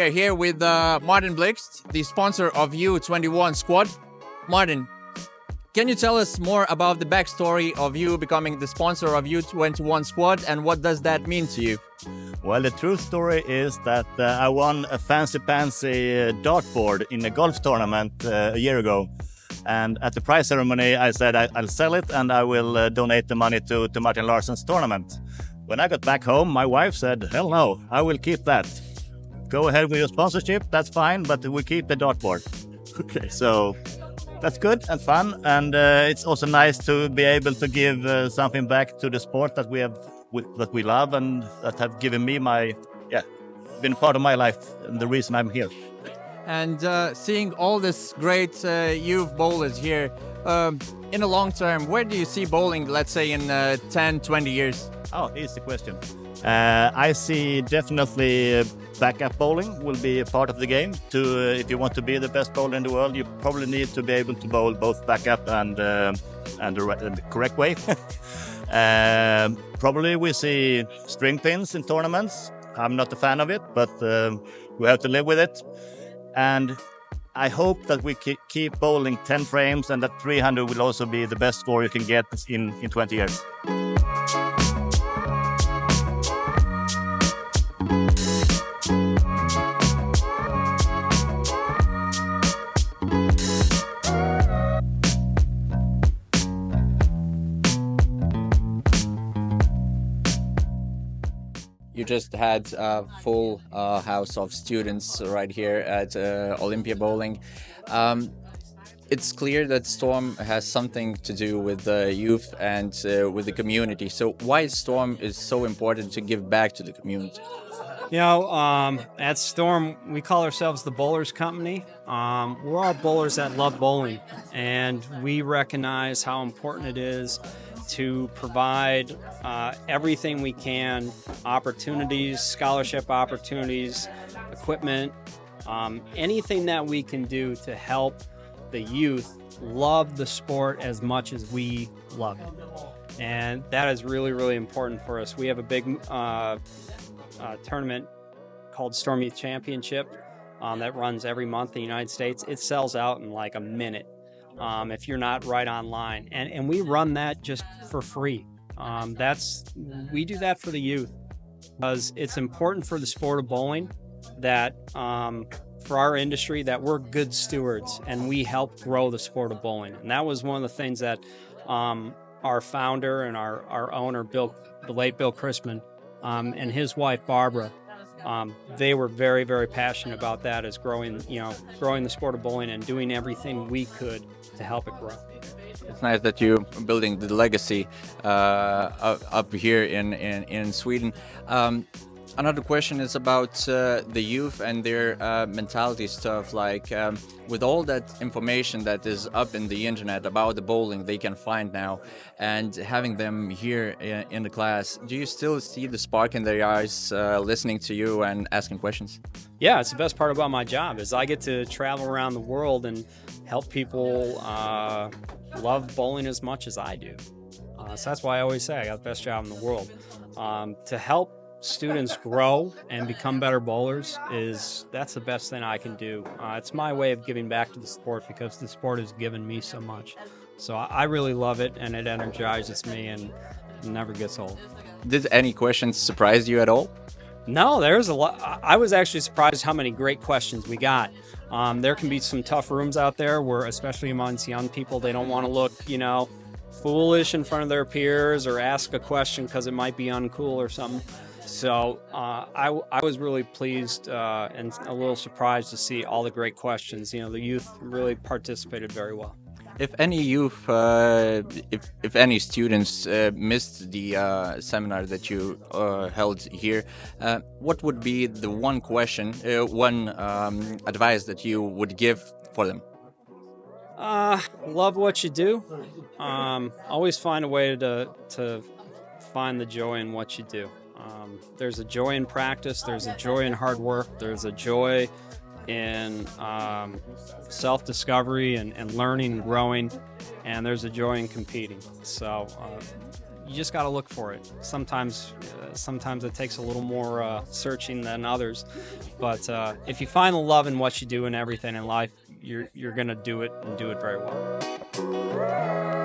are here with Martin Blixt, the sponsor of U21 Squad. Martin, can you tell us more about the backstory of you becoming the sponsor of U21 Squad and what does that mean to you? Well, the true story is that I won a fancy dartboard in a golf tournament a year ago. And at the prize ceremony, I said I'll sell it and I will donate the money to Martin Larsen's tournament. When I got back home, my wife said, hell no, I will keep that. Go ahead with your sponsorship, that's fine, but we keep the dartboard. Okay, so that's good and fun. And it's also nice to be able to give something back to the sport that we love and that have given me been part of my life and the reason I'm here. And seeing all this great youth bowlers here, in the long term, where do you see bowling, let's say in 10, 20 years? Oh, easy question. I see definitely backup bowling will be a part of the game. If you want to be the best bowler in the world, you probably need to be able to bowl both backup and the correct way. Probably we see string pins in tournaments. I'm not a fan of it, but we have to live with it. And I hope that we keep bowling 10 frames and that 300 will also be the best score you can get in 20 years. You just had a full house of students right here at Olympia Bowling. It's clear that Storm has something to do with the youth and with the community. So why Storm is so important to give back to the community? You know, at Storm, we call ourselves the Bowlers Company. We're all bowlers that love bowling, and we recognize how important it is to provide everything we can, opportunities, scholarship opportunities, equipment, anything that we can do to help the youth love the sport as much as we love it. And that is really, really important for us. We have a big tournament called Storm Youth Championship that runs every month in the United States. It sells out in like a minute. If you're not right online, and we run that just for free. We do that for the youth because it's important for the sport of bowling that for our industry that we're good stewards and we help grow the sport of bowling. And that was one of the things that our founder and our owner, the late Bill Chrisman, and his wife Barbara, they were very, very passionate about that, as growing the sport of bowling and doing everything we could to help it grow. It's nice that you're building the legacy up here in Sweden. Another question is about the youth and their mentality stuff. Like with all that information that is up in the internet about the bowling they can find now, and having them here in the class, do you still see the spark in their eyes listening to you and asking questions? Yeah, it's the best part about my job is I get to travel around the world and help people love bowling as much as I do. So that's why I always say I got the best job in the world. To help students grow and become better bowlers that's the best thing I can do. It's my way of giving back to the sport because the sport has given me so much. So I really love it and it energizes me and it never gets old. Did any questions surprise you at all? No, there's a lot. I was actually surprised how many great questions we got. There can be some tough rooms out there where, especially amongst young people, they don't want to look, foolish in front of their peers or ask a question because it might be uncool or something. So I was really pleased and a little surprised to see all the great questions. The youth really participated very well. If any youth, if any students missed the seminar that you held here, what would be the one question, one advice that you would give for them? Love what you do. Always find a way to find the joy in what you do. There's a joy in practice. There's a joy in hard work. There's a joy in self-discovery and learning and growing, and there's a joy in competing. So you just got to look for it. Sometimes it takes a little more searching than others, but if you find the love in what you do and everything in life, you're gonna do it and do it very well.